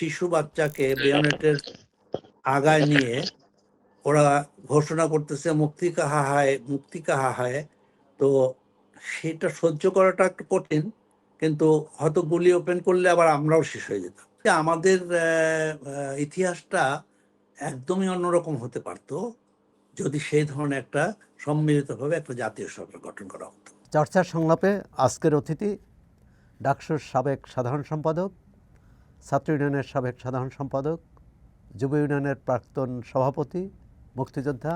শিশু বাচ্চাকে বেয়নেটের আগায় নিয়ে ওরা ঘোষণা করতেছে মুক্তি কাহা হায়, মুক্তি কাহা হায়। তো সেটা সহ্য করাটা একটু কঠিন, কিন্তু হয়তো গুলি ওপেন করলে আবার আমরাও শেষ হয়ে যেতাম। আমাদের ইতিহাসটা একদমই অন্যরকম হতে পারতো যদি সেই ধরনের একটা সম্মিলিতভাবে একটা জাতীয় সরকার গঠন করা হতো। চর্চার সংলাপে আজকের অতিথি ডাকসুর সাবেক সাধারণ সম্পাদক, ছাত্র ইউনিয়নের সাবেক সাধারণ সম্পাদক, যুব ইউনিয়নের প্রাক্তন সভাপতি, মুক্তিযোদ্ধা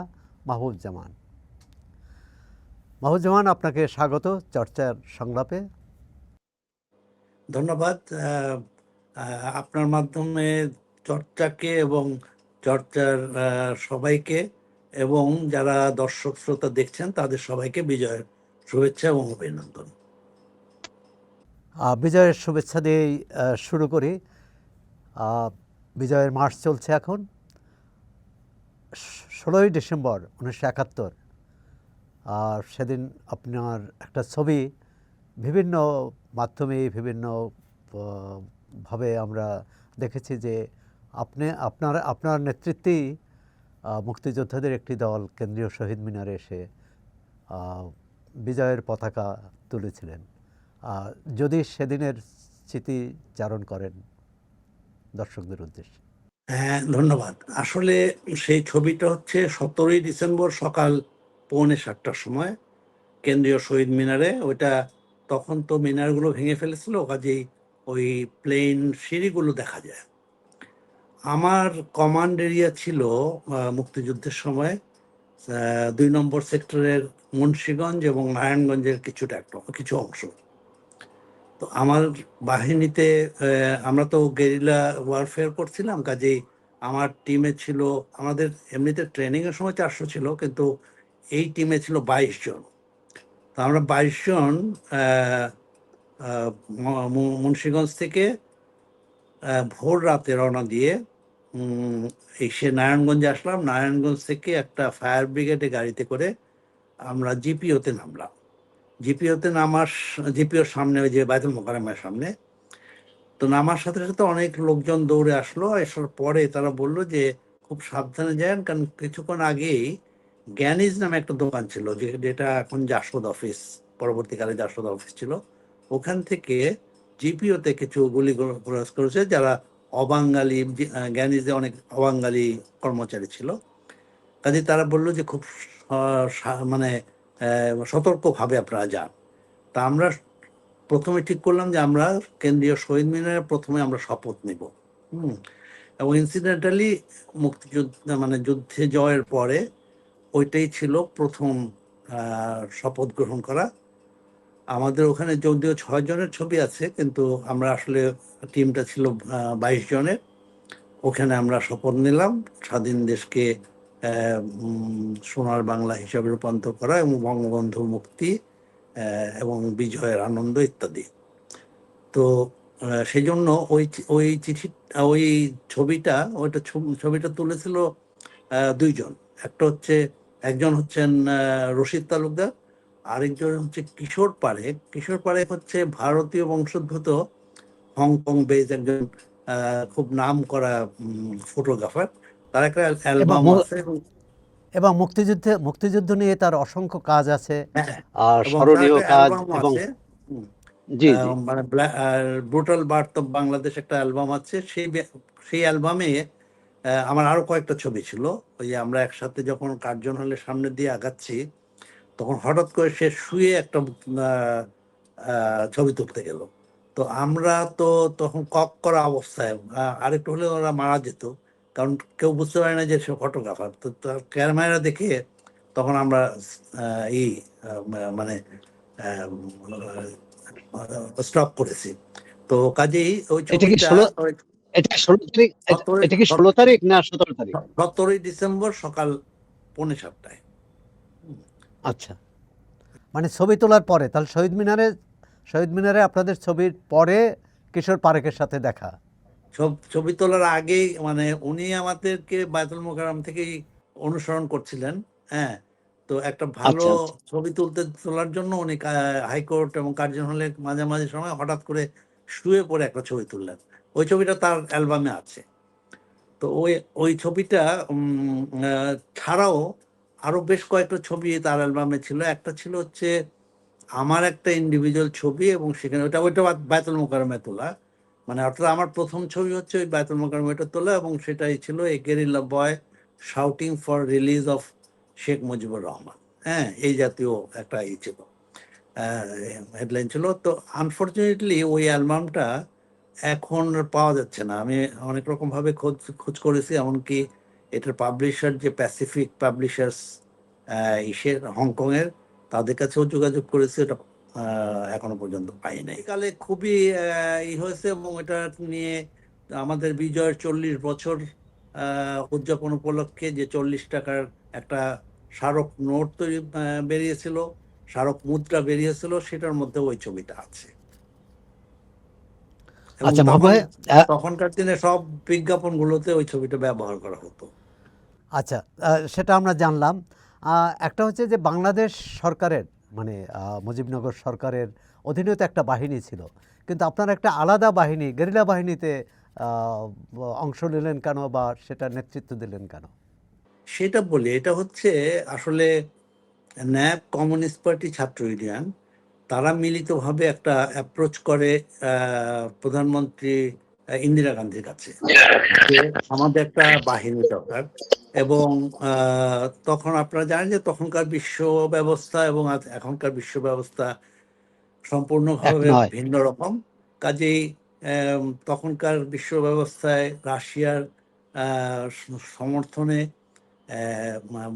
মাহবুবুজ্জামান। মাহবুবুজ্জামান, আপনাকে স্বাগত চর্চার সংলাপে। ধন্যবাদ। আপনার মাধ্যমে চর্চাকে এবং চর্চার সবাইকে এবং যারা দর্শক শ্রোতা দেখছেন তাদের সবাইকে বিজয়ের শুভেচ্ছা এবং অভিনন্দন। বিজয়ের শুভেচ্ছা দিয়েই শুরু করি। বিজয়ের মাস চলছে এখন। 16ই ডিসেম্বর 1971, আর সেদিন আপনার একটা ছবি বিভিন্ন মাধ্যমে বিভিন্ন ভাবে আমরা দেখেছি যে আপনার নেতৃত্বেই মুক্তিযোদ্ধাদের একটি দল কেন্দ্রীয় শহীদ মিনারে এসে বিজয়ের পতাকা তুলেছিলেন। যদি সেদিনের স্মৃতিচারণ করেন দর্শকদের উদ্দেশ্যে। হ্যাঁ, ধন্যবাদ। আসলে সেই ছবিটা হচ্ছে 17ই ডিসেম্বর সকাল 6:45টার সময় কেন্দ্রীয় শহীদ মিনারে। ওইটা তখন তো মিনারগুলো ভেঙে ফেলেছিল, কাজেই ওই প্লেন সিঁড়িগুলো দেখা যায়। আমার কমান্ড এরিয়া ছিল মুক্তিযুদ্ধের সময় 2 নম্বর সেক্টরের মুন্সিগঞ্জ এবং নারায়ণগঞ্জের কিছু অংশ। তো আমার বাহিনীতে আমরা তো গেরিলা ওয়ারফেয়ার করছিলাম, কাজেই আমার টিমে ছিল, আমাদের এমনিতে ট্রেনিংয়ের সময় 400 ছিল, কিন্তু এই টিমে ছিল 22 জন। তো আমরা 22 জন মুন্সিগঞ্জ থেকে ভোর রাতে রওনা দিয়ে এসে নারায়ণগঞ্জে আসলাম। নারায়ণগঞ্জ থেকে একটা ফায়ার ব্রিগেডে গাড়িতে করে আমরা জিপিওতে নামলাম। জিপিওর সামনে, ওই যে বায়তুল মোকাররমের সামনে। তো নামার সাথে সাথে অনেক লোকজন দৌড়ে আসলো। আসার পরে তারা বলল যে খুব সাবধানে যান, কারণ কিছুক্ষণ আগেই জ্ঞানিজ নামে একটা দোকান ছিল, যেটা এখন জাসদ অফিস, পরবর্তীকালে জাসদ অফিস ছিল। ওখান থেকে জিপিওতে কিছু গুলি খরচ করেছে যারা অবাঙালি, জ্ঞানিজে অনেক অবাঙালি কর্মচারী ছিল। কাজে তারা বললো যে খুব মানে সতর্কভাবে আপনারা যান। তা আমরা প্রথমে ঠিক করলাম যে আমরা কেন্দ্রীয় শহীদ মিনারে প্রথমে আমরা শপথ নিব। এবং ইনসিডেন্টালি মুক্তিযুদ্ধ মানে যুদ্ধে জয়ের পরে ওইটাই ছিল প্রথম শপথ গ্রহণ করা। আমাদের ওখানে যদিও 6 জনের ছবি আছে, কিন্তু আমরা আসলে টিমটা ছিল 22 জনের। ওখানে আমরা শপথ নিলাম স্বাধীন দেশকে সোনার বাংলা হিসাবে রূপান্তর করা এবং বঙ্গবন্ধু মুক্তি এবং বিজয়ের আনন্দ ইত্যাদি। তো সেই জন্য ওই চিঠি, ওই ছবিটা তুলেছিল 2 জন। একজন হচ্ছেন রশিদ তালুকদার, আরেকজন হচ্ছে কিশোর পারেখ। কিশোর পারেখ হচ্ছে ভারতীয় বংশোদ্ভূত, হংকং বেজ একজন খুব নাম করা ফটোগ্রাফার। তার একটা অ্যালবাম আছে এবং মুক্তিযুদ্ধ নিয়ে তার অসংখ্য কাজ আছে, আর স্মরণীয় কাজ। এবং মানে ব্রুটাল বার্থ অফ বাংলাদেশ একটা অ্যালবাম আছে। সেই অ্যালবামে আমার আরো কয়েকটা ছবি ছিল। ওই আমরা একসাথে যখন কার্জন হলের সামনে দিয়ে আগাচ্ছি, তখন হঠাৎ করে সে শুয়ে একটা ছবি তুলতে গেল। তো আমরা তো তখন কক করা অবস্থায়, আরেকটু হলে ওরা মারা যেত, কারণ কেউ বুঝতে পারে না যে সে ফটোগ্রাফার। তো তার ক্যামেরা দেখে তখন আমরা মানে স্টপ করেছি। তো কাজেই ওই ছবিটা 16 তারিখ না 17 তারিখ? 17ই ডিসেম্বর সকাল 6:45টায়। আচ্ছা, মানে ছবি তোলার পরে, তাহলে শহীদ মিনারে আপনাদের ছবির পরে কিশোর পারেখের সাথে দেখা। ছবি তোলার আগেই, মানে উনি আমাদেরকে বায়তুল মোকাররম থেকেই অনুসরণ করছিলেন। হ্যাঁ, তো একটা ভালো ছবি তোলার জন্য উনি হাইকোর্ট এবং কার্জন হলে মাঝে মাঝে সময় হঠাৎ করে শুয়ে পড়ে একটা ছবি তুললেন। ওই ছবিটা তার অ্যালবামে আছে। তো ওই ওই ছবিটা ছাড়াও আরো বেশ কয়েকটা ছবি তার অ্যালবামে ছিল। একটা ছিল হচ্ছে আমার একটা ইন্ডিভিজুয়াল ছবি, এবং সেখানে ওইটা বায়তুল মোকাররমে তোলা। মানে অর্থাৎ আমার প্রথম ছবি হচ্ছে ওই বায়তুল মোকাররমে ওইটা তোলা, এবং সেটাই ছিল a guerrilla boy shouting for release of Sheikh Mujibur Rahman. হ্যাঁ, এই জাতীয় একটা ছিল, হেডলাইন ছিল। তো আনফর্চুনেটলি ওই অ্যালবামটা এখন আর পাওয়া যাচ্ছে না। আমি অনেক রকম ভাবে খোঁজ করেছি, এমনকি এটার পাবলিশার যে প্যাসিফিক পাবলিশার্স ইসের হংকং এর, তাদের কাছেও যোগাযোগ করেছি, এটা এখনো পর্যন্ত পাই নাই। কালে খুবই হয়েছে, এবং এটা নিয়ে আমাদের বিজয়ের 40 বছর উদযাপন উপলক্ষে যে 40 টাকার একটা স্মারক নোট তৈরি বেরিয়েছিল, স্মারক মুদ্রা বেরিয়েছিল, সেটার মধ্যে ওই ছবিটা আছে। এবং আচ্ছা মাহবুব ভাই, তখনকার দিনে সব বিজ্ঞাপনগুলোতে ওই ছবিটা ব্যবহার করা হতো। আচ্ছা সেটা আমরা জানলাম। একটা হচ্ছে যে বাংলাদেশ সরকারের মানে মুজিবনগর সরকারের অধীনে তো একটা বাহিনী ছিল, কিন্তু আপনার একটা আলাদা বাহিনী গেরিলা বাহিনীতে অংশ নিলেন কেন, বা সেটা নেতৃত্ব দিলেন কেন? সেটা বলি, এটা হচ্ছে আসলে ন্যাপ, কমিউনিস্ট পার্টি, ছাত্র ইউনিয়ন, তারা মিলিতভাবে একটা অ্যাপ্রোচ করে প্রধানমন্ত্রী ইন্দিরা গান্ধীর কাছে যে আমাদের একটা বাহিনী দরকার। এবং তখন আপনারা জানেন যে তখনকার বিশ্ব ব্যবস্থা এবং এখনকার বিশ্ব ব্যবস্থা এক সম্পূর্ণভাবে নয়। ভিন্ন রকম। কাজেই তখনকার বিশ্ব ব্যবস্থায় রাশিয়ার সমর্থনে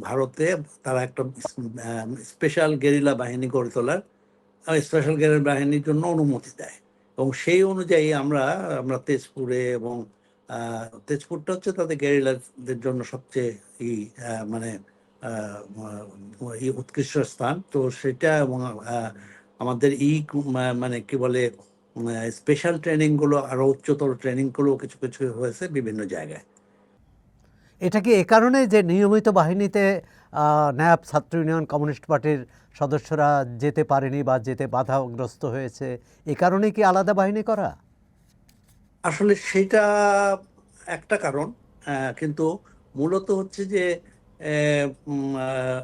ভারতে তারা একটা স্পেশাল গেরিলা বাহিনী গড়ে তোলার, স্পেশাল গেরিলা বাহিনীর জন্য অনুমতি দেয়। এবং সেই অনুযায়ী আমরা তেজপুরে, এবং তেজপুরটা হচ্ছে তাদের গেরিলাদের জন্য সবচেয়ে মানে উৎকৃষ্ট স্থান। তো সেটা, এবং আমাদের মানে কি বলে স্পেশাল ট্রেনিং গুলো, আরো উচ্চতর ট্রেনিং গুলো কিছু কিছু হয়েছে বিভিন্ন জায়গায়। এটা কি এ কারণে যে নিয়মিত বাহিনীতে ন্যাপ, ছাত্র ইউনিয়ন, কমিউনিস্ট পার্টির সদস্যরা যেতে পারেনি বা যেতে বাধাগ্রস্ত হয়েছে, এ কারণে কি আলাদা বাহিনী করা? আসলে সেটা একটা কারণ, কিন্তু মূলত হচ্ছে যে আহ, উম, আহ,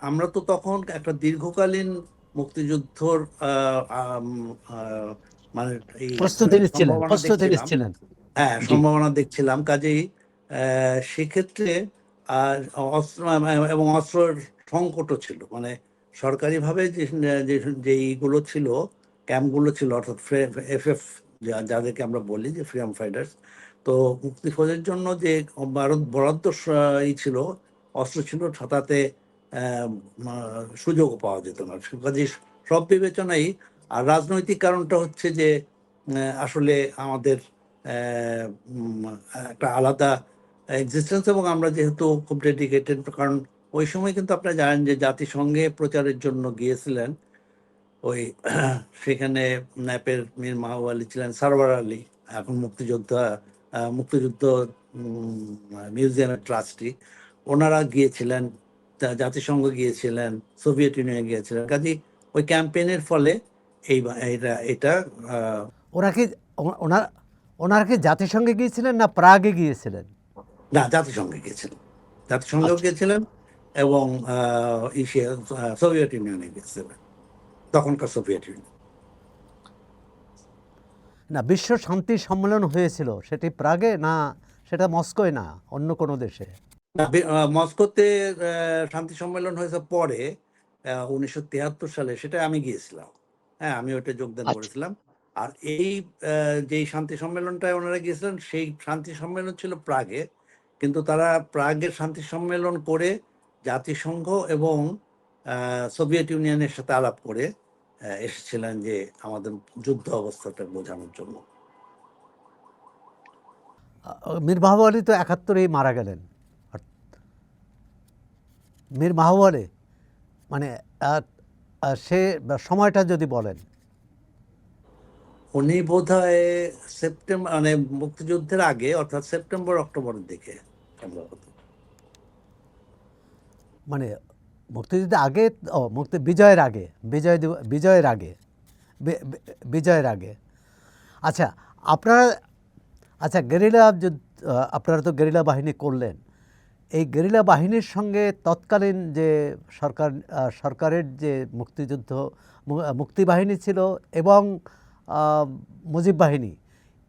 আমরা তো তখন একটা দীর্ঘকালীন মুক্তিযুদ্ধর মানে এই প্রস্তুতি নিচ্ছিলেন, সম্ভাবনা প্রস্তুতি দেখছিলাম। নিচ্ছিলেন। হ্যাঁ, জি। সম্ভাবনা দেখছিলাম। কাজেই সেক্ষেত্রে আর অস্ত্র এবং অস্ত্রের সংকটও ছিল। মানে সরকারিভাবে যেইগুলো ছিল, ক্যাম্পগুলো ছিল, অর্থাৎ FF যাদেরকে আমরা বলি যে ফ্রিডম ফাইটার্স, তো মুক্তিখোঁজের জন্য যে বরাদ্দ ছিল, অস্ত্র ছিল, তাতে সুযোগও পাওয়া যেত না। কাজে সব বিবেচনাই। আর রাজনৈতিক কারণটা হচ্ছে যে আসলে আমাদের একটা আলাদা এক্সিস্টেন্স, এবং আমরা যেহেতু খুব ডেডিকেটেড, কারণ ওই সময় কিন্তু আপনারা জানেন যে জাতিসংঘে প্রচারের জন্য গিয়েছিলেন ওই সেখানে ন্যাপের মীর মাহবুব আলী ছিলেন, সারওয়ার আলী, এখন মুক্তিযুদ্ধ মিউজিয়ামের ট্রাস্টি, ওনারা গিয়েছিলেন, জাতিসংঘ গিয়েছিলেন, সোভিয়েত ইউনিয়নে গিয়েছিলেন। কাজে ওই ক্যাম্পেইনের ফলে এটা আহ, ওরা কি ওনার ওনারা কি জাতিসংঘে গিয়েছিলেন না প্রাগে গিয়েছিলেন? না, জাতিসংঘে গিয়েছিলেন, জাতিসংঘেও আচ্ছা। গিয়েছিলেন, এবং সোভিয়েত ইউনিয়নে গিয়েছিলেন, তখনকার সোভিয়েত ইউনিয়ন। না, বিশ্ব শান্তি সম্মেলন হয়েছিল সেটি প্রাগে, না সেটা মস্কোয়, না অন্য কোনো দেশে? না, মস্কোতে শান্তি সম্মেলন হয়েছে পরে 1973 সালে, সেটা আমি গিয়েছিলাম। হ্যাঁ, আমি ওটা যোগদান আচ্ছা। করেছিলাম। আর এই যেই শান্তি সম্মেলনটায় ওনারা গিয়েছিলেন, সেই শান্তি সম্মেলন ছিল প্রাগে। কিন্তু তারা প্রাগের শান্তি সম্মেলন করে জাতিসংঘ এবং সোভিয়েত ইউনিয়নের সাথে আলাপ করে এসেছিলেন যে আমাদের যুদ্ধ অবস্থাটা বোঝানোর জন্য। মীর মাহবুব আলী তো 71-এই মারা গেলেন। মীর মাহবুব আলী মানে সে সময়টা যদি বলেন। উনি বোধহয় সেপ্টেম্বর, মানে মুক্তিযুদ্ধের আগে, অর্থাৎ সেপ্টেম্বর অক্টোবরের দিকে সম্ভবত। মানে মুক্তিযুদ্ধের আগে, মুক্তি বিজয়ের আগে, বিজয়ের আগে, বিজয়ের আগে। আচ্ছা, আপনারা আচ্ছা, গেরিলা যুদ্ধ, আপনারা তো গেরিলা বাহিনী করলেন। এই গেরিলা বাহিনীর সঙ্গে তৎকালীন যে সরকারের যে মুক্তি বাহিনী ছিল এবং আহ, মুজিব বাহিনী,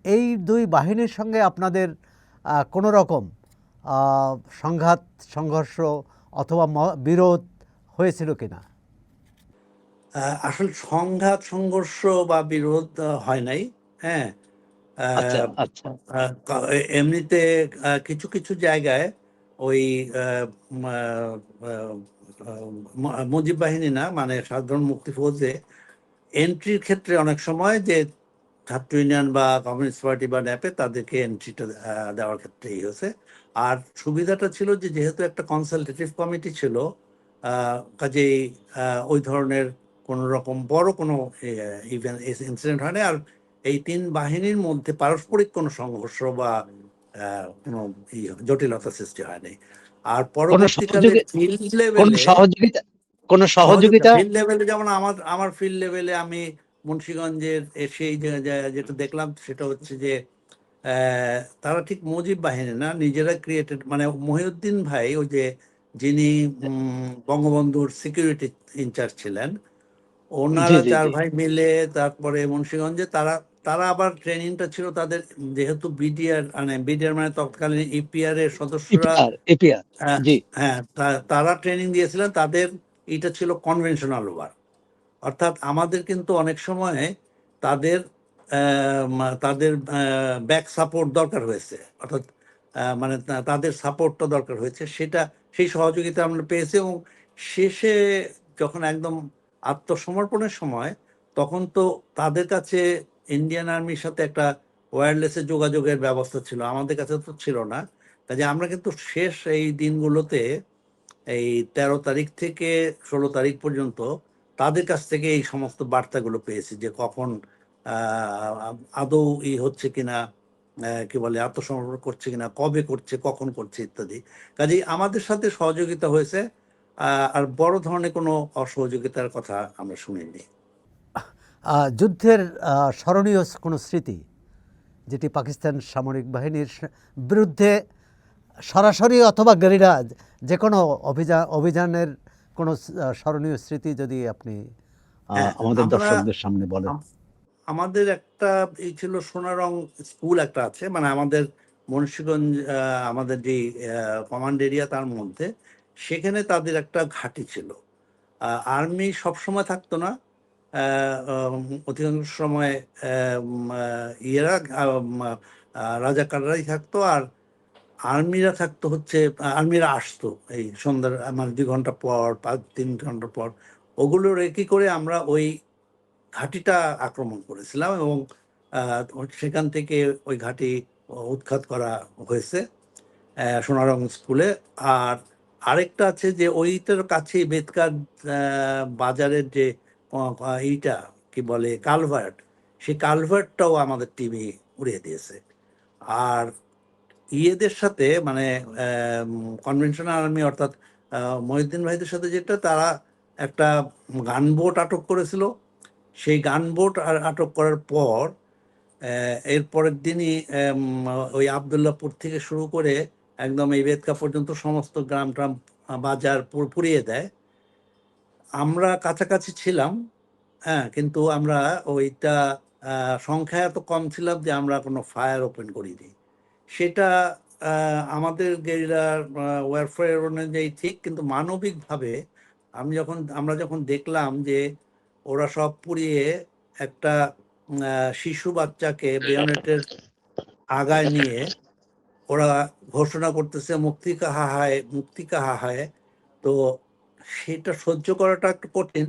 এই দুই বাহিনীর সঙ্গে আপনাদের কোনো রকম আহ, সংঘাত, সংঘর্ষ অথবা বিরোধ হয়েছিল কিনা? আসলে সংঘাত সংঘর্ষ বা বিরোধ হয় নাই। হ্যাঁ, আচ্ছা আহ, আচ্ছা। এমনিতে কিছু কিছু জায়গায় ওই আহ, উম, আহ, মুজিব বাহিনী না, মানে সাধারণ মুক্তি ফৌজে এন্ট্রির ক্ষেত্রে অনেক সময় যে ছাত্র ইউনিয়ন বা কমিউনিস্ট পার্টি বা ন্যাপে তাদেরকে এন্ট্রিটা দেওয়ার ক্ষেত্রে হয়েছে। আর সুবিধাটা ছিল যে যেহেতু একটা কনসালটেটিভ কমিটি ছিল, কাজেই ওই ধরনের কোন রকম বড় কোনো ইভেন্ট ইনসিডেন্ট হয়নি। আর এই তিন বাহিনীর মধ্যে পারস্পরিক কোনো সংঘর্ষ বা কোনো জটিলতা সৃষ্টি হয়নি। আর কোনো পরবর্তীকালে সহযোগী ফিল্ড কোনো লেভেলে সহযোগিতা কোনো সহযোগিতা সহযোগিতা ফিল্ড লেভেলে যেমন আমার আমার ফিল্ড লেভেলে আমি মুন্সিগঞ্জের সেই যেটা দেখলাম সেটা হচ্ছে যে তারা ঠিক মুজিব বাহিনী না, নিজেরা ক্রিয়েটেড, মানে মহিউদ্দিন ভাই ওই যে যিনি বঙ্গবন্ধুর সিকিউরিটি ইনচার্জ ছিলেন, জি ওনারা জি চার জি। ভাই মিলে তারপরে মুন্সিগঞ্জে তারা তারা আবার ট্রেনিংটা ছিল তাদের, যেহেতু বিডিআর মানে তৎকালীন ইপিআর এর সদস্যরা। এপিআর। হ্যাঁ, জি। হ্যাঁ, তারা ট্রেনিং দিয়েছিলেন তাদের। এটা ছিল কনভেনশনাল ওয়ার, অর্থাৎ আমাদের কিন্তু অনেক সময় তাদের তাদের ব্যাক সাপোর্ট দরকার হয়েছে, অর্থাৎ মানে তাদের সাপোর্টটা দরকার হয়েছে, সেটা সেই সহযোগিতা আমরা পেয়েছি। এবং শেষে যখন একদম আত্মসমর্পণের সময়, তখন তো তাদের কাছে ইন্ডিয়ান আর্মির সাথে একটা ওয়্যারলেসে যোগাযোগের ব্যবস্থা ছিল, আমাদের কাছে তো ছিল না। কাজে আমরা কিন্তু শেষ এই দিনগুলোতে, এই 13 তারিখ থেকে 16 তারিখ পর্যন্ত তাদের কাছ থেকে এই সমস্ত বার্তাগুলো পেয়েছি যে কখন আদৌ হচ্ছে কিনা, কি বলে, আত্মসমর্পণ করছে কিনা, কবে করছে, কখন করছে ইত্যাদি। কাজেই আমাদের সাথে সহযোগিতা হয়েছে, আর বড় ধরনের কোনো অসহযোগিতার কথা আমরা শুনিনি। যুদ্ধের স্মরণীয় কোনো স্মৃতি যেটি পাকিস্তান সামরিক বাহিনীর বিরুদ্ধে সরাসরি অথবা গেরিলা যে কোনো অভিযানের কোনো স্মরণীয় স্মৃতি যদি আপনি হ্যাঁ, আমাদের আমরা দর্শকদের সামনে বলেন। আমাদের একটা এই ছিল সোনারং স্কুল একটা আছে, মানে আমাদের মুন্সিগঞ্জ আমাদের যে কমান্ড এরিয়া তার মধ্যে, সেখানে তাদের একটা ঘাঁটি ছিল। আর্মি সবসময় থাকতো না, অধিকাংশ সময় ইয়েরা রাজাকাররাই থাকতো। আর আর্মিরা থাকতো হচ্ছে, আর্মিরা আসতো এই সন্ধ্যার মানে 2 ঘন্টা পর, 3 ঘন্টা পর। ওগুলো রেকি করে আমরা ওই ঘাঁটিটা আক্রমণ করেছিলাম, এবং সেখান থেকে ওই ঘাঁটি উৎখাত করা হয়েছে সোনারং স্কুলে। আর আরেকটা আছে যে ওইটার কাছে বেতকার বাজারের যে এইটা কি বলে কালভার্ট, সেই কালভার্টটাও আমাদের টিমে উড়িয়ে দিয়েছে। আর ইয়েদের সাথে মানে কনভেনশনাল আর্মি, অর্থাৎ মহিউদ্দিন ভাইদের সাথে যেটা, তারা একটা গানবোট আটক করেছিল। সেই গানবোট আটক করার পর এর পরের দিনই ওই আবদুল্লাহপুর থেকে শুরু করে একদম এই বেদকা পর্যন্ত সমস্ত গ্রাম ট্রাম বাজার পুড়িয়ে দেয়। আমরা কাছাকাছি ছিলাম, হ্যাঁ, কিন্তু আমরা ওইটা সংখ্যায় এত কম ছিলাম যে আমরা কোনো ফায়ার ওপেন করিনি। সেটা আমাদের গেরিলার ওয়ারফেয়ার অনুযায়ী ঠিক, কিন্তু মানবিকভাবে আমরা যখন দেখলাম যে ওরা সব পুড়িয়ে একটা শিশু বাচ্চাকে বেয়নেটের আগায় নিয়ে ওরা ঘোষণা করতেছে মুক্তি কাহা হায়, মুক্তি কাহা হায়। তো সেটা সহ্য করাটা একটু কঠিন,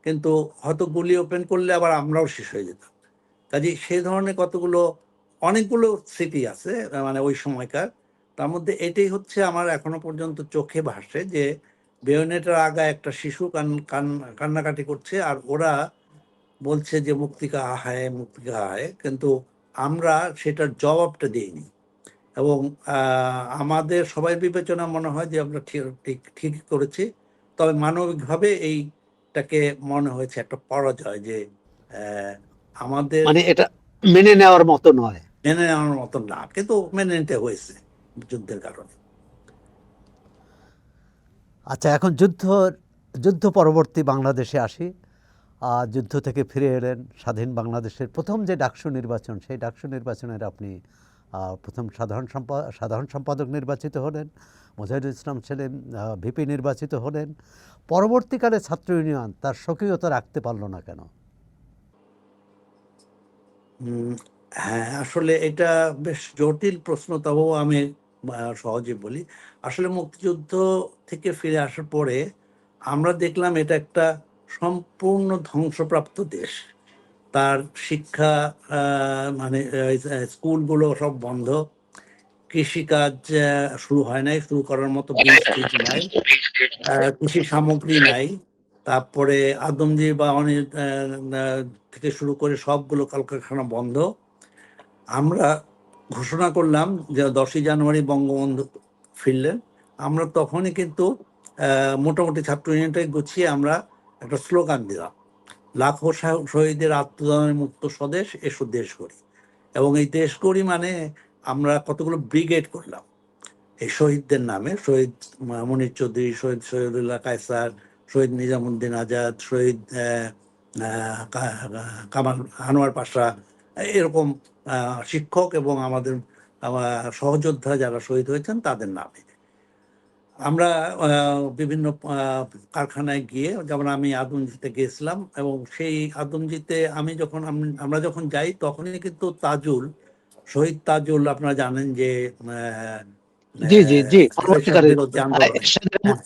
কিন্তু হয়তো গুলি ওপেন করলে আবার আমরাও শেষ হয়ে যেতাম। কাজে সেই ধরনের অনেকগুলো স্মৃতি আছে মানে ওই সময়কার। তার মধ্যে এটাই হচ্ছে আমার এখনো পর্যন্ত চোখে ভাসে যে বেয়নেটের আগায় একটা শিশু কান্নাকাটি করছে, আর ওরা বলছে যে মুক্তি কাহা হায়, মুক্তি কাহা হায়, কিন্তু আমরা সেটার জবাবটা দিইনি। এবং আমাদের সবাই বিবেচনা মনে হয় যে আমরা ঠিক করেছি। তবে মানবিকভাবে এইটাকে মনে হয়েছে একটা পরাজয়, যে আমাদের মানে এটা মেনে নেওয়ার মতো নয়। মেনে নেওয়ার মতো না, কিন্তু মেনে নিতে হয়েছে যুদ্ধের কারণে। আচ্ছা, এখন যুদ্ধ পরবর্তী বাংলাদেশে আসি। যুদ্ধ থেকে ফিরে এলেন, স্বাধীন বাংলাদেশের প্রথম যে ডাকসু নির্বাচন, সেই ডাকসু নির্বাচনের আপনি প্রথম সাধারণ সম্পাদক নির্বাচিত হলেন। মুজাহিদুল ইসলাম সেলিম ভিপি নির্বাচিত হলেন। পরবর্তীকালে ছাত্র ইউনিয়ন তার স্বকীয়তা রাখতে পারলো না কেন? হ্যাঁ, আসলে এটা বেশ জটিল প্রশ্ন, তবুও আমি সহজে বলি। আসলে মুক্তিযুদ্ধ থেকে ফিরে আসার পরে আমরা দেখলাম এটা একটা সম্পূর্ণ ধ্বংসপ্রাপ্ত দেশ। তার শিক্ষা, মানে স্কুলগুলো সব বন্ধ, কৃষিকাজ শুরু হয় নাই, শুরু করার মতো বীজ টিজ নাই, কৃষি সামগ্রী নাই। তারপরে আদমজি বা অনেক থেকে শুরু করে সবগুলো কলকারখানা বন্ধ। আমরা ঘোষণা করলাম যে 10ই জানুয়ারি বঙ্গবন্ধু ফিরলেন। আমরা তখনই কিন্তু মোটামুটি ছাত্র ইউনিয়নটাকে গুছিয়ে আমরা একটা স্লোগান দিলাম, লাখো শহীদের আত্মদানের মুক্ত স্বদেশ, এসো দেশ গড়ি। এবং এই দেশ গড়ি মানে আমরা কতগুলো ব্রিগেড করলাম এই শহীদদের নামে, শহীদ মনির চৌধুরী, শহীদ শহীদুল্লাহ কায়সার, শহীদ নিজামুদ্দিন আজাদ, শহীদ কামাল আনোয়ার পাশা, এরকম শিক্ষক এবং আমাদের সহযোদ্ধা যারা শহীদ হয়েছেন তাদের নামে আমরা বিভিন্ন কারখানায় গিয়ে, যেমন আমি আদমজিতে গিয়েছিলাম, এবং সেই আদমজিতে আমরা যখন যাই তখনই কিন্তু তাজুল, শহীদ তাজুল, আপনারা জানেন যে জি জি জি, এরশাদ পরবর্তীকালে বিরোধী আন্দোলনে,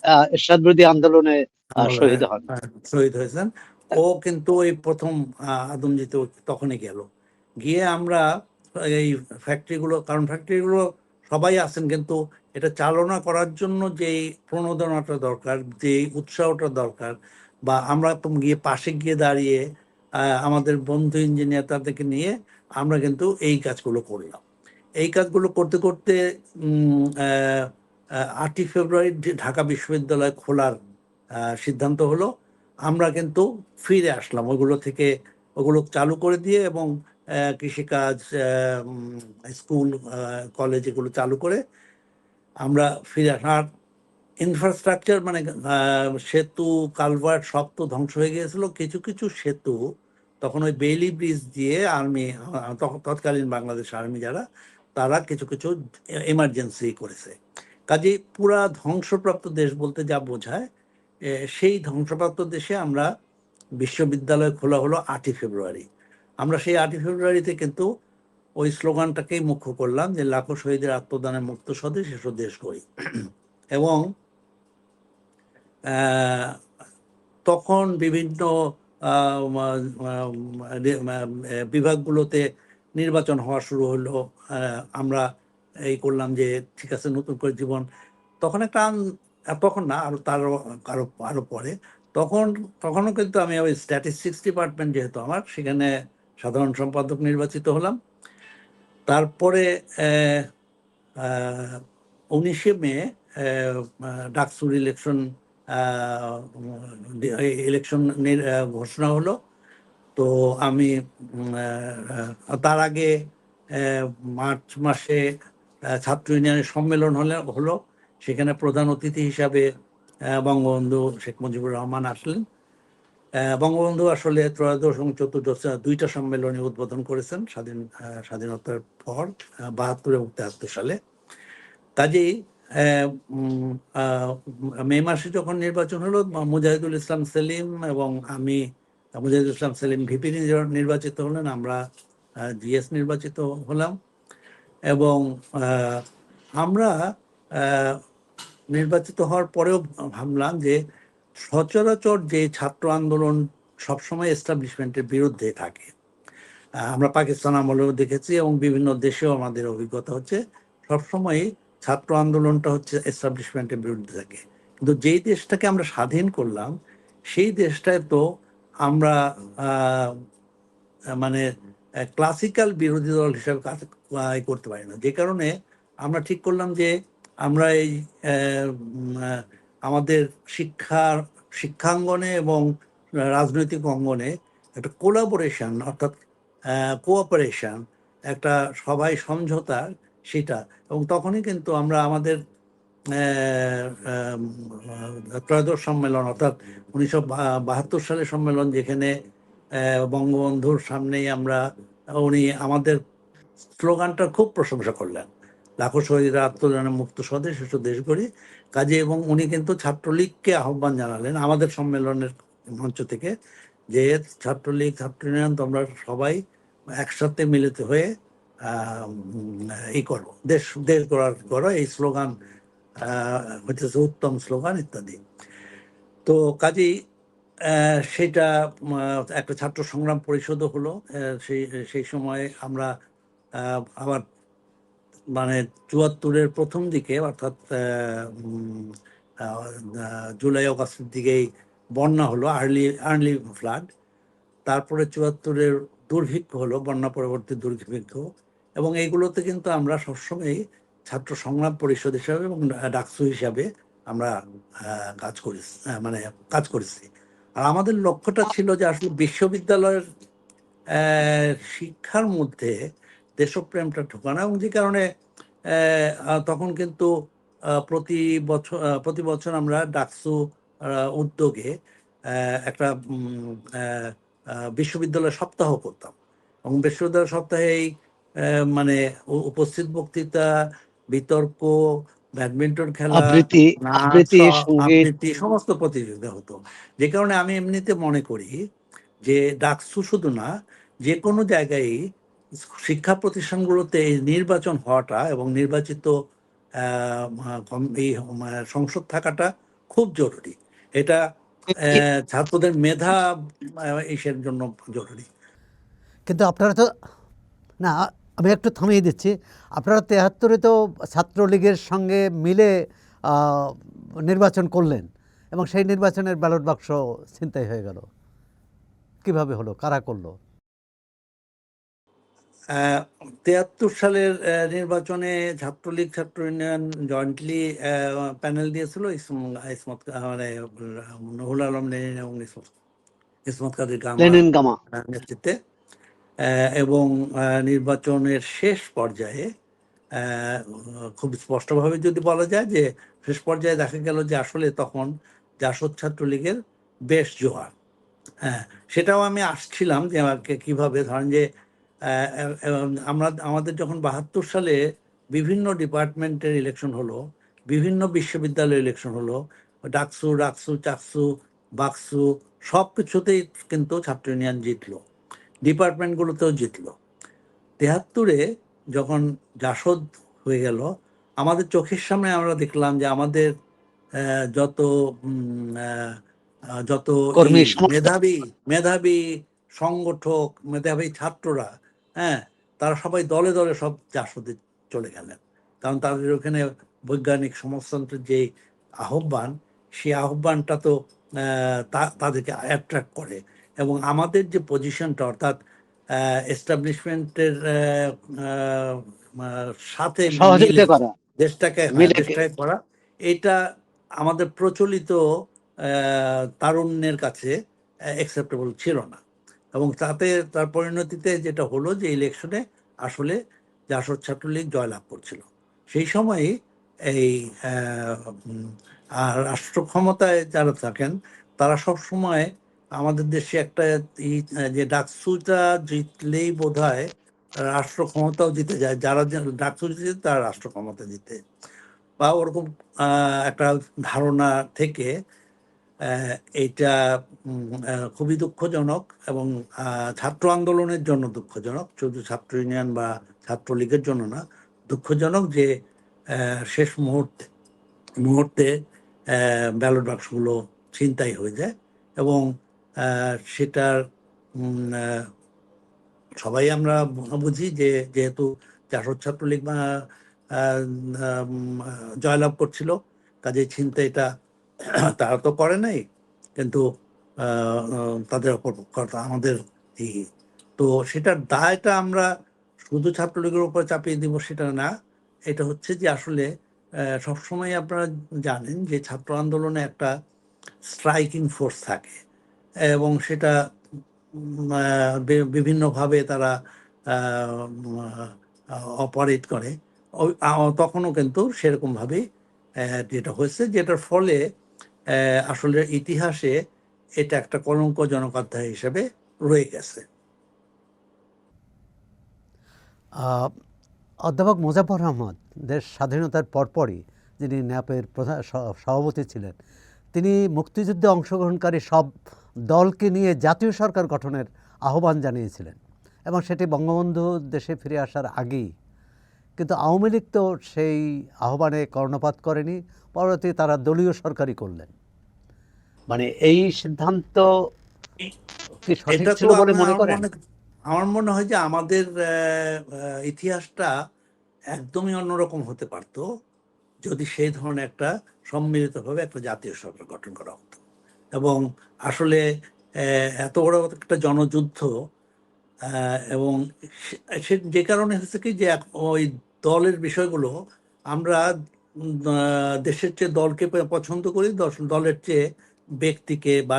হ্যাঁ, এরশাদ বিরোধী আন্দোলনে আন্দোলনে শহীদ হন। শহীদ হয়েছেন। ও কিন্তু ওই প্রথম আদমজিতে তখনই গেল। গিয়ে আমরা এই ফ্যাক্টরিগুলো, কারণ ফ্যাক্টরিগুলো সবাই আছেন, কিন্তু এটা চালনা করার জন্য যেই প্রণোদনাটা দরকার, যেই উৎসাহটা দরকার, বা আমরা গিয়ে পাশে গিয়ে দাঁড়িয়ে আমাদের বন্ধু ইঞ্জিনিয়ার তাদেরকে নিয়ে আমরা কিন্তু এই কাজগুলো করলাম। এই কাজগুলো করতে করতে 8ই ফেব্রুয়ারি ঢাকা বিশ্ববিদ্যালয় খোলার সিদ্ধান্ত হলো। আমরা কিন্তু ফিরে আসলাম ওগুলো থেকে, ওগুলো চালু করে দিয়ে, এবং কৃষিকাজ, স্কুল, কলেজ এগুলো চালু করে আমরা ফিরে আসার ইনফ্রাস্ট্রাকচার, মানে সেতু, কালভার্ট সব তো ধ্বংস হয়ে গিয়েছিল। কিছু কিছু সেতু তখন ওই বেইলি ব্রিজ দিয়ে আর্মি, তৎকালীন বাংলাদেশ আর্মি যারা, তারা কিছু কিছু এমার্জেন্সি করেছে। কাজে পুরা ধ্বংসপ্রাপ্ত দেশ বলতে যা বোঝায়, সেই ধ্বংসপ্রাপ্ত দেশে আমরা বিশ্ববিদ্যালয় খোলা হলো 8ই ফেব্রুয়ারি। আমরা সেই 8ই ফেব্রুয়ারিতে কিন্তু ওই স্লোগানটাকেই মুখ্য করলাম যে লাখো শহীদের আত্মদানে মুক্ত স্বদেশ, এসো দেশ গড়ি। এবং তখন বিভিন্ন বিভাগগুলোতে নির্বাচন হওয়া শুরু হলো। আমরা এই করলাম যে ঠিক আছে, নতুন করে জীবন। তখন একটা তখন না, আরো তারও আরো আরো পরে, তখনও কিন্তু আমি ওই স্ট্যাটিস্টিক্স ডিপার্টমেন্ট যেহেতু আমার, সেখানে সাধারণ সম্পাদক নির্বাচিত হলাম। তারপরে 19শে মে ডাকসুর ইলেকশনের ঘোষণা হলো। তো আমি তার আগে মার্চ মাসে ছাত্র ইউনিয়নের সম্মেলন হলো। সেখানে প্রধান অতিথি হিসাবে বঙ্গবন্ধু শেখ মুজিবুর রহমান আসলেন। বঙ্গবন্ধু আসলে ত্রয়োদশ এবং চতুর্দশ দুইটা সম্মেলনে উদ্বোধন করেছেন স্বাধীনতার পর, 72 এবং 73 সালে। কাজেই মে মাসে যখন নির্বাচন হলো, মুজাহিদুল ইসলাম সেলিম এবং আমি, মুজাহিদুল ইসলাম সেলিম ভিপি নির্বাচিত হলেন, আমরা জিএস নির্বাচিত হলাম। এবং আমরা নির্বাচিত হওয়ার পরেও ভাবলাম যে সচরাচর যে ছাত্র আন্দোলন সবসময় এস্টাবলিশমেন্টের বিরুদ্ধে থাকে, আমরা পাকিস্তান আমলেও দেখেছি এবং বিভিন্ন দেশেও আমাদের অভিজ্ঞতা হচ্ছে, সবসময় ছাত্র আন্দোলনটা হচ্ছে এস্টাবলিশমেন্টের বিরুদ্ধে থাকে। কিন্তু যেই দেশটাকে আমরা স্বাধীন করলাম, সেই দেশটায় তো আমরা মানে ক্লাসিক্যাল বিরোধী দল হিসাবে কাজ করতে পারি না। যে কারণে আমরা ঠিক করলাম যে আমরা এই আমাদের শিক্ষাঙ্গনে এবং রাজনৈতিক অঙ্গনে একটা কোলাবোরেশন, অর্থাৎ কোঅপারেশন, একটা সবাই সমঝোতা সেটা, এবং তখনই কিন্তু আমরা আমাদের ত্রয়োদশ সম্মেলন অর্থাৎ 1972 সালের সম্মেলন, যেখানে বঙ্গবন্ধুর সামনেই উনি আমাদের স্লোগানটার খুব প্রশংসা করলেন, লাখো শহীদরা আত্মদানে মুক্ত স্বদেশ এসো দেশ গড়ি কাজে, এবং উনি কিন্তু ছাত্রলীগকে আহ্বান জানালেন আমাদের সম্মেলনের মঞ্চ থেকে যে ছাত্রলীগ ছাত্র ইউনিয়ন তোমরা সবাই একসাথে মিলিত হয়ে করো, দেশ দেশ করো, এই স্লোগান হচ্ছে উত্তম স্লোগান ইত্যাদি। তো কাজেই সেটা একটা ছাত্র সংগ্রাম পরিষদও হলো। সেই সময় আমরা আবার মানে 74-এর প্রথম দিকে অর্থাৎ জুলাই অগাস্টের দিকেই বন্যা হলো, আর্লি ফ্লাড। তারপরে 74-এর দুর্ভিক্ষ হলো, বন্যা পরবর্তী দুর্ভিক্ষ, এবং এইগুলোতে কিন্তু আমরা সবসময় ছাত্র সংগ্রাম পরিষদ হিসাবে এবং ডাকসু হিসাবে আমরা কাজ করেছি। আর আমাদের লক্ষ্যটা ছিল যে আসলে বিশ্ববিদ্যালয়ের শিক্ষার মধ্যে দেশপ্রেমটা ঢোকানো, এবং যে কারণে তখন কিন্তু প্রতি বছর আমরা ডাকসু উদ্যোগে একটা বিশ্ববিদ্যালয় সপ্তাহ করতাম, এবং বিশ্ববিদ্যালয় সপ্তাহে মানে উপস্থিত বক্তৃতা, বিতর্ক, ব্যাডমিন্টন খেলা, নাচ, সঙ্গীত। আবৃত্তি, সমস্ত প্রতিযোগিতা হতো। যে কারণে আমি এমনিতে মনে করি যে ডাকসু শুধু না, যে কোনো জায়গায় শিক্ষা প্রতিষ্ঠানগুলোতে এই নির্বাচন হওয়াটা এবং নির্বাচিত এই সংসদ থাকাটা খুব জরুরি। এটা ছাত্রদের মেধা এসের জন্য জরুরি। কিন্তু আপনারা তো, না আমি একটু থামিয়ে দিচ্ছি, আপনারা 73-এ তো ছাত্রলীগের সঙ্গে মিলে নির্বাচন করলেন এবং সেই নির্বাচনের ব্যালট বাক্স ছিনতাই হয়ে গেল, কিভাবে হলো, কারা করলো? 73 সালের নির্বাচনে ছাত্রলীগ ছাত্র ইউনিয়ন জয়েন্টলি প্যানেল দিয়েছিল ইসমত মানে নুরুল আলম লেনিন এবং ইসমত কাদের গামা নেতৃত্বে, এবং নির্বাচনের শেষ পর্যায়ে খুব স্পষ্টভাবে যদি বলা যায় যে শেষ পর্যায়ে দেখা গেল যে আসলে তখন জাসদ ছাত্রলীগের বেশ জোয়ার। হ্যাঁ, সেটাও আমি আসছিলাম যে কিভাবে ধরেন যে আমাদের যখন 72 সালে বিভিন্ন ডিপার্টমেন্টের ইলেকশন হলো, বিভিন্ন বিশ্ববিদ্যালয়ের ইলেকশন হলো, ডাকসু, চাকসু, বাকসু, সব কিছুতেই কিন্তু ছাত্র ইউনিয়ন জিতলো, ডিপার্টমেন্টগুলোতেও জিতলো। 73-এ যখন জাসদ হয়ে গেল, আমাদের চোখের সামনে আমরা দেখলাম যে আমাদের যত মেধাবী সংগঠক, মেধাবী ছাত্ররা, হ্যাঁ, তারা সবাই দলে দলে সব জাসদে চলে গেলেন, কারণ তাদের ওখানে বৈজ্ঞানিক সমাজতন্ত্রের যে আহ্বান, সেই আহ্বানটা তো তাদেরকে অ্যাট্রাক্ট করে, এবং আমাদের যে পজিশনটা অর্থাৎ এস্টাবলিশমেন্টের সাথে সহযোগিতা করা, দেশটাকে করা, এটা আমাদের প্রচলিত তারুণ্যের কাছে অ্যাকসেপ্টেবল ছিল না, এবং তার পরিণতিতে যেটা হলো যে ইলেকশনে আসলে জাসদ ছাত্রলীগ জয়লাভ করছিল। সেই সময়ই এই রাষ্ট্র ক্ষমতায় যারা থাকেন তারা সব সময় আমাদের দেশে একটা যে ডাকসুটা জিতলেই বোধহয় রাষ্ট্র ক্ষমতাও জিতে যায়, যারা ডাকসু জিতে তারা রাষ্ট্র ক্ষমতা জিতে, বা ওরকম একটা ধারণা থেকে এইটা খুবই দুঃখজনক, এবং ছাত্র আন্দোলনের জন্য দুঃখজনক, শুধু ছাত্র ইউনিয়ন বা ছাত্রলীগের জন্য না, দুঃখজনক যে শেষ মুহূর্তে ব্যালট বাক্সগুলো ছিনতাই হয়ে যায়, এবং সেটার সবাই আমরা বুঝি যে যেহেতু জাসদ ছাত্রলীগ জয়লাভ করছিল, কাজে ছিনতাইটা তারা তো করে নাই, কিন্তু তাদের আমাদের তো সেটার দায়টা আমরা শুধু ছাত্রলীগের উপর চাপিয়ে দিব সেটা না। এটা হচ্ছে যে আসলে সবসময় আপনারা জানেন যে ছাত্র আন্দোলনে একটা স্ট্রাইকিং ফোর্স থাকে, এবং সেটা বিভিন্নভাবে তারা অপারেট করে, তখনও কিন্তু সেরকমভাবেই যেটা হয়েছে, যেটার ফলে আসলে ইতিহাসে এটা একটা কলঙ্কজনক অধ্যায় হিসেবে রয়ে গেছে। আহ, অধ্যাপক মোজাফফর আহমদ দেশ স্বাধীনতার পরপরই, যিনি ন্যাপের প্রধান সভাপতি ছিলেন, তিনি মুক্তিযুদ্ধে অংশগ্রহণকারী সব দলকে নিয়ে জাতীয় সরকার গঠনের আহ্বান জানিয়েছিলেন, এবং সেটি বঙ্গবন্ধু দেশে ফিরে আসার আগেই। কিন্তু আওয়ামী লীগ তো সেই আহ্বানে কর্ণপাত করেনি, পরবর্তী তারা দলীয় সরকারই করলেন। মানে এই সিদ্ধান্ত কি সঠিক এটা তো ছিল বলে মনে করেন? আমার মনে হয় যে আমাদের ইতিহাসটা একদমই অন্যরকম হতে পারতো যদি সেই ধরনের একটা সম্মিলিতভাবে একটা জাতীয় সরকার গঠন করা হতো। এবং আসলে এত বড় একটা জনযুদ্ধ, এবং সে যে কারণে হচ্ছে কি যে ওই দলের বিষয়গুলো আমরা দেশের চেয়ে দলকে পছন্দ করি, দলের চেয়ে ব্যক্তিকে বা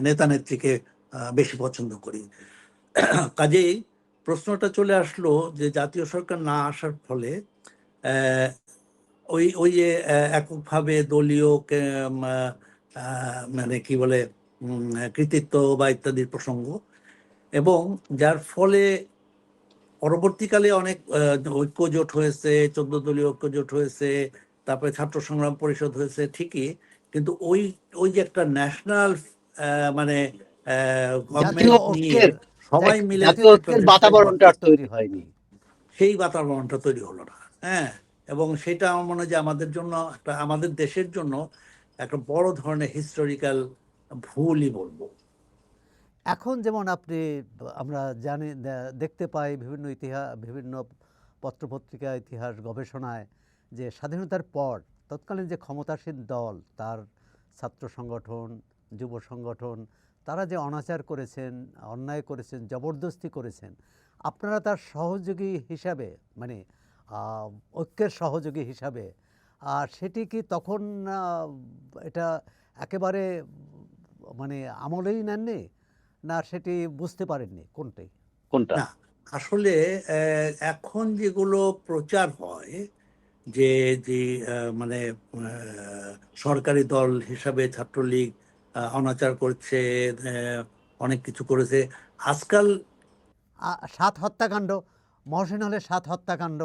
নেতা নেত্রীকে বেশি পছন্দ করি। কাজেই প্রশ্নটা চলে আসলো যে জাতীয় সরকার না আসার ফলে ওই ওই যে এককভাবে দলীয় মানে কি বলে কৃতিত্ব বা ইত্যাদির প্রসঙ্গ, এবং যার ফলে পরবর্তীকালে অনেক ঐক্য জোট হয়েছে, 14 দলীয় ঐক্য জোট হয়েছে, তারপরে ছাত্র সংগ্রাম পরিষদ হয়েছে ঠিকই, কিন্তু ওই ওই যে একটা ন্যাশনাল মানে জাতীয় গভর্নমেন্ট নিয়ে ঐক্যের সবাই মিলে জাতীয় ঐক্যের বাতাবরণটা তৈরি হয়নি। সেই বাতাবরণটা তৈরি হলো না। হ্যাঁ, এবং সেটা আমার মনে হয় যে আমাদের জন্য একটা, আমাদের দেশের জন্য একটা বড় ধরনের হিস্টোরিক্যাল ভুলই বলবো। এখন যেমন আমরা জানি, দেখতে পাই বিভিন্ন বিভিন্ন পত্রপত্রিকা ইতিহাস গবেষণায়, যে স্বাধীনতার পর তৎকালীন যে ক্ষমতাসীন দল, তার ছাত্র সংগঠন, যুব সংগঠন, তারা যে অনাচার করেছেন, অন্যায় করেছেন, জবরদস্তি করেছেন, আপনারা তার সহযোগী হিসাবে, মানে ঐক্যের সহযোগী হিসাবে, আর সেটি কি তখন এটা একেবারে মানে আমলেই নেননি, না সেটি বুঝতে পারেননি কোনটা? না, আসলে এখন যেগুলো প্রচার হয় যে যে মানে সরকারি দল হিসাবে ছাত্রলীগ অনাচার করছে, অনেক কিছু করেছে আজকাল। 7 হত্যাকাণ্ড, মহসিন হলের 7 হত্যাকাণ্ড,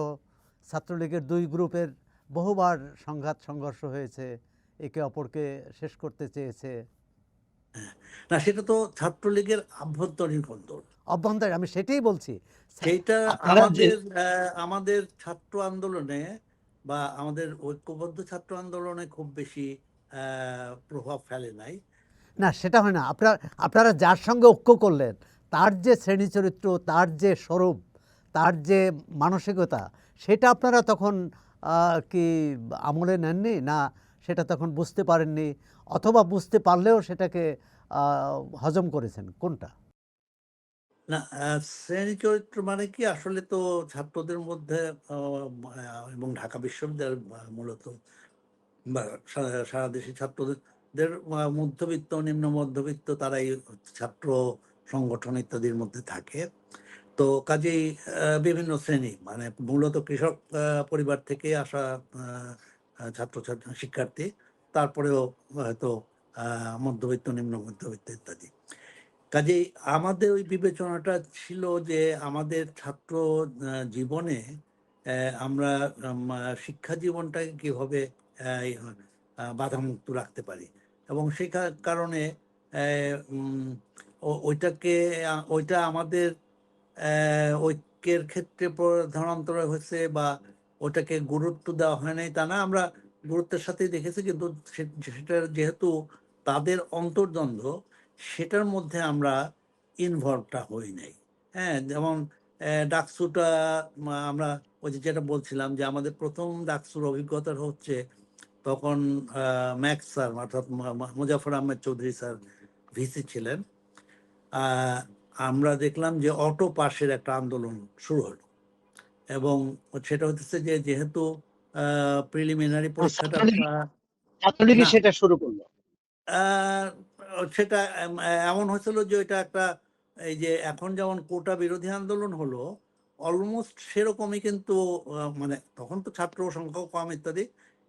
ছাত্রলীগের 2 গ্রুপের বহুবার সংঘাত সংঘর্ষ হয়েছে, একে অপরকে শেষ করতে চেয়েছে। না, সেটা তো ছাত্রলীগের আভ্যন্তরীণ কন্দল, অভ্যন্তরে, আমি সেটাই বলছি। সেইটা আমাদের আমাদের ছাত্র আন্দোলনে বা আমাদের ঐক্যবদ্ধ ছাত্র আন্দোলনে খুব বেশি প্রভাব ফেলে নাই। না, সেটা হয় না। আপনারা যার সঙ্গে ঐক্য করলেন, তার যে শ্রেণী চরিত্র, তার যে স্বরূপ, তার যে মানসিকতা, সেটা আপনারা তখন কি আমলে নেননি, না সেটা তখন বুঝতে পারেননি, অথবা বুঝতে পারলেও সেটাকে হজম করেছেন, কোনটা? না, শ্রেণী চরিত্র মানে কি, আসলে তো ছাত্রদের মধ্যে এবং ঢাকা বিশ্ববিদ্যালয় মূলত বা সারা দেশে ছাত্রদের মধ্যবিত্ত, নিম্ন মধ্যবিত্ত, তারাই ছাত্র সংগঠন ইত্যাদির মধ্যে থাকে। তো কাজেই বিভিন্ন শ্রেণী, মানে মূলত কৃষক পরিবার থেকে আসা ছাত্রছাত্রী শিক্ষার্থী, তারপরেও হয়তো মধ্যবিত্ত, নিম্ন মধ্যবিত্ত ইত্যাদি। কাজেই আমাদের ওই বিবেচনাটা ছিল যে আমাদের ছাত্র জীবনে আমরা শিক্ষা জীবনটাকে কিভাবে বাধামুক্ত রাখতে পারি, এবং সেই কারণে ওইটা আমাদের ঐক্যের ক্ষেত্রে প্রধানান্তর হয়েছে, বা ওটাকে গুরুত্ব দেওয়া হয় নাই তা না, আমরা গুরুত্বের সাথেই দেখেছি, কিন্তু সেটা যেহেতু তাদের অন্তর্দ্বন্দ্ব, সেটার মধ্যে আমরা ইনভলভটা হই নাই। হ্যাঁ, যেমন ডাকসুটা আমরা ওই যে যেটা বলছিলাম যে আমাদের প্রথম ডাকসুর অভিজ্ঞতা হচ্ছে তখন ম্যাক্স স্যার, অর্থাৎ মুজাফর আহমেদ চৌধুরী স্যার ভিসি ছিলেন। আমরা দেখলাম যে অটো পাসের একটা আন্দোলন শুরু হলো, এবং সেটা হচ্ছে যে যেহেতু প্রিলিমিনারি পরীক্ষাটা ছাত্রলীগই না, সেটা শুরু করলো। সেটা এমন হয়েছিল যে এটা একটা এই যে এখন যেমন কোটা বিরোধী আন্দোলন হলো, অলমোস্ট সেরকমই কিন্তু মানে তখন তো ছাত্র সংখ্যাও কম ইত্যাদি,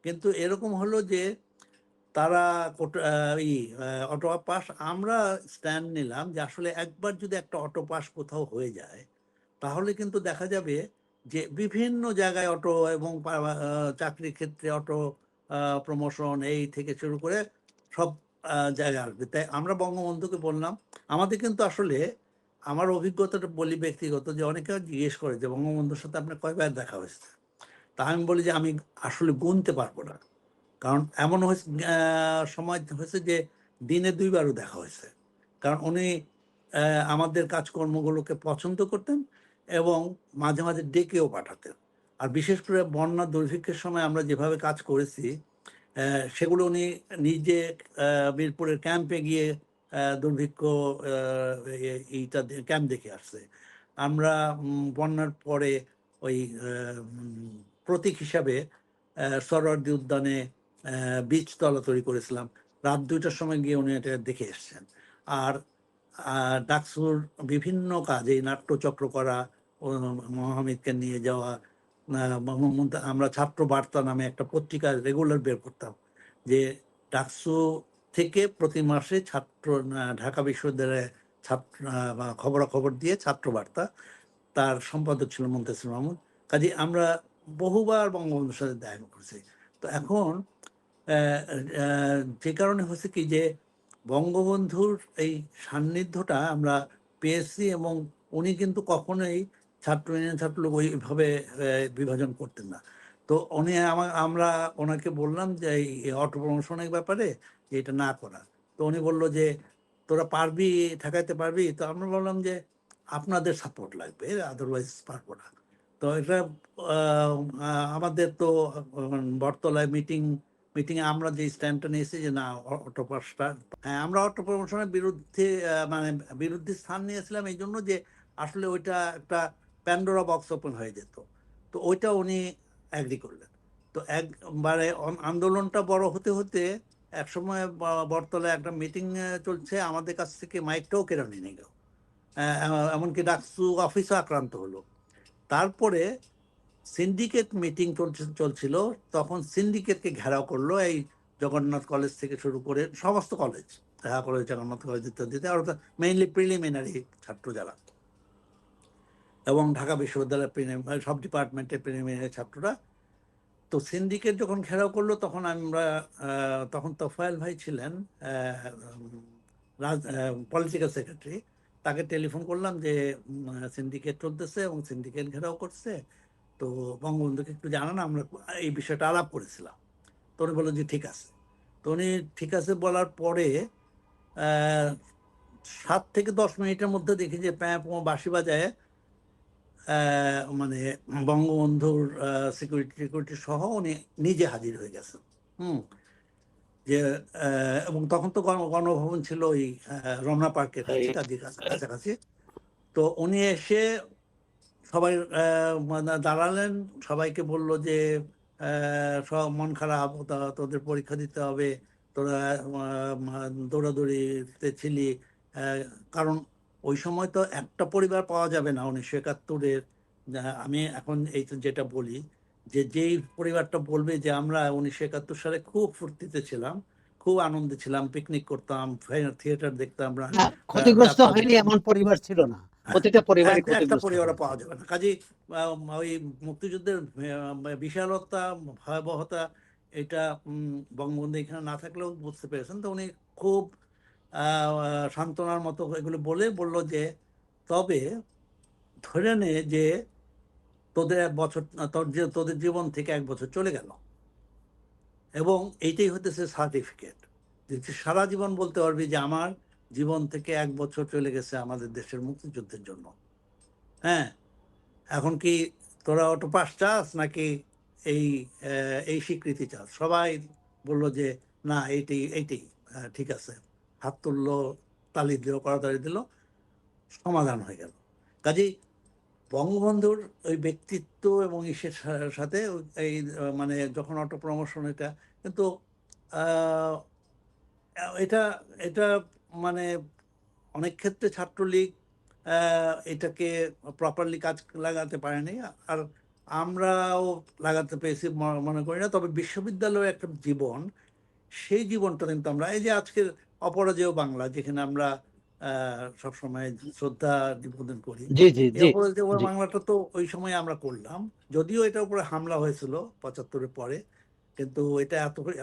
কিন্তু এরকম হলো যে তারা অটো পাস, আমরা স্ট্যান্ড নিলাম যে আসলে একবার যদি একটা অটো পাস কোথাও হয়ে যায় তাহলে কিন্তু দেখা যাবে যে বিভিন্ন জায়গায় অটো এবং চাকরির ক্ষেত্রে অটো প্রমোশন এই থেকে শুরু করে সব জায়গায় আসবে। তাই আমরা বঙ্গবন্ধুকে বললাম, আমাদের কিন্তু আসলে আমার অভিজ্ঞতাটা বলি ব্যক্তিগত, যে অনেকে জিজ্ঞেস করে যে বঙ্গবন্ধুর সাথে আপনার কয়বার দেখা হয়েছে, তা আমি বলি যে আমি আসলে গুনতে পারবো না, কারণ এমন হয়েছে সময় হয়েছে যে দিনে 2বারও দেখা হয়েছে, কারণ উনি আমাদের কাজকর্মগুলোকে পছন্দ করতেন এবং মাঝে মাঝে ডেকেও পাঠাতেন। আর বিশেষ করে বন্যা দুর্ভিক্ষের সময় আমরা যেভাবে কাজ করেছি সেগুলো উনি নিজে বীরপুরের ক্যাম্পে গিয়ে দুর্ভিক্ষ এইটা ক্যাম্প দেখে আসছে। আমরা বন্যার পরে ওই প্রতীক হিসাবে সরোয়ার্দী উদ্যানে বীজতলা তৈরি করেছিলাম, রাত 2টার সময় গিয়ে উনি এটা দেখে এসছেন। আর ডাকসুর বিভিন্ন কাজ, এই নাট্যচক্র করা, মহামিদকে নিয়ে যাওয়া, আমরা ছাত্র বার্তা নামে একটা পত্রিকা রেগুলার বের করতাম, যে ডাকসু থেকে প্রতি মাসে ছাত্র ঢাকা বিশ্ববিদ্যালয়ে ছাত্র খবরাখবর দিয়ে ছাত্র বার্তা, তার সম্পাদক ছিল মুনতাসির মাহমুদ। কাজে আমরা বহুবার বঙ্গবন্ধুর সাথে দেখা করছি। তো এখন যে কারণে হয়েছে কি যে বঙ্গবন্ধুর এই সান্নিধ্যটা আমরা পেয়েছি, এবং উনি কিন্তু কখনোই ছাত্র ইউনিয়ন ছাত্রলোক ওইভাবে বিভাজন করতেন না। তো উনি আমরা ওনাকে বললাম যে এই অটো প্রমোশনের ব্যাপারে যে এটা না করা, তো উনি বললো যে তোরা পারবি, ঠেকাইতে পারবি? তো আমরা বললাম যে আপনাদের সাপোর্ট লাগবে, আদারওয়াইজ পারবো না। তো এটা আমাদের তো বটতলায় মিটিংয়ে আমরা যে স্ট্যান্ডটা নিয়েছি যে না অটো পাসটা, হ্যাঁ আমরা অটো প্রমোশনের বিরুদ্ধে মানে বিরুদ্ধে স্থান নিয়েছিলাম এই জন্য যে আসলে ওইটা একটা প্যান্ডোরা বক্স ওপেন হয়ে যেত। তো ওইটা উনি অ্যাগ্রি করলেন। তো একবারে আন্দোলনটা বড় হতে হতে একসময় বটতলায় একটা মিটিং চলছে, আমাদের কাছ থেকে মাইকটাও কেড়ে নিয়ে গেল, এমনকি ডাকসু অফিসও আক্রান্ত হলো। তারপরে সিন্ডিকেট মিটিং চলছিল, তখন সিন্ডিকেটকে ঘেরাও করলো এই জগন্নাথ কলেজ থেকে শুরু করে সমস্ত college, Dhaka college, Jagannath college ইত্যাদিতে, আর মেইনলি প্রিলিমিনারি ছাত্র যারা, এবং ঢাকা বিশ্ববিদ্যালয়ের সব ডিপার্টমেন্টের প্রিলিমিনারি ছাত্ররা। তো সিন্ডিকেট যখন ঘেরাও করলো তখন আমরা তখন তোফায়েল ভাই ছিলেন পলিটিক্যাল সেক্রেটারি, তাকে টেলিফোন করলাম যে সিন্ডিকেট চলতেছে এবং সিন্ডিকেট ঘেরাও করছে, তো বঙ্গবন্ধুকে একটু জানান, আমরা এই বিষয়টা আলাপ করেছিলাম। তো উনি বললেন যে ঠিক আছে। তো উনি ঠিক আছে বলার পরে 7 থেকে 10 মিনিটের মধ্যে দেখি যে বাঁশি বাজায় মানে বঙ্গবন্ধুর সিকিউরিটি সহ উনি নিজে হাজির হয়ে গেছেন। যে এবং তখন তো গণভবন ছিল ওই রমনা পার্কের কাছে, কাছাকাছি। তো উনি এসে সবাই মানে দাঁড়ালেন, সবাইকে বলল যে সব মন খারাপ, তোদের পরীক্ষা দিতে হবে, তোরা দৌড়াদৌড়িতে ছিলি, কারণ ওই সময় তো একটা পরিবার পাওয়া যাবে না 1971-এর। আমি এখন এই যেটা বলি, যে যেই পরিবারটা বলবে যে আমরা 1971 সালে খুব ফুর্তিতে ছিলাম, খুব আনন্দে ছিলাম, পিকনিক করতাম, থিয়েটার দেখতাম, ক্ষতিগ্রস্ত যাত্রা হয়নি দেখতাম, এমন পরিবার ছিল না, প্রতিটা পরিবারই একটা ক্ষতিগ্রস্ত পরিবার হয়েছে। পাওয়া যাবে না। কাজেই ওই মুক্তিযুদ্ধের বিশালতা, ভয়াবহতা, এটা বঙ্গবন্ধু এখানে না থাকলেও বুঝতে পেরেছেন। তো উনি খুব সান্ত্বনার মতো এগুলো বলল যে তবে ধরে নে যে তোদের 1 বছর, তোদের জীবন থেকে 1 বছর চলে গেল, এবং এইটাই হতেছে সার্টিফিকেট, যে সারা জীবন বলতে পারবি যে আমার জীবন থেকে 1 বছর চলে গেছে আমাদের দেশের মুক্তিযুদ্ধের জন্য। হ্যাঁ, এখন কি তোরা অটো পাস চাস নাকি এই এই স্বীকৃতি চাস? সবাই বললো যে না, এইটাই এইটাই ঠিক আছে, হাত তুললো, তালি দিল, কড়াতালি দিল, সমাধান হয়ে গেল। কাজেই বঙ্গবন্ধুর ওই ব্যক্তিত্ব এবং ইসের সাথে এই মানে যখন অটো প্রমোশন, এটা কিন্তু এটা এটা মানে অনেক ক্ষেত্রে ছাত্রলীগ এটাকে প্রপারলি কাজ লাগাতে পারেনি। আর আমরাও লাগাতে পেরেছি মনে করি না। তবে বিশ্ববিদ্যালয়ের একটা জীবন, সেই জীবনটা কিন্তু আমরা এই যে আজকের অপরাজেয় বাংলা, যেখানে আমরা সবসময় শ্রদ্ধা নিবেদন করি, জি জি এই জি অপরাজেয় জি বাংলাটা তো ওই সময় আমরা করলাম। যদিও এটার উপরে হামলা হয়েছিল ৭৫-এর পরে, কিন্তু এটা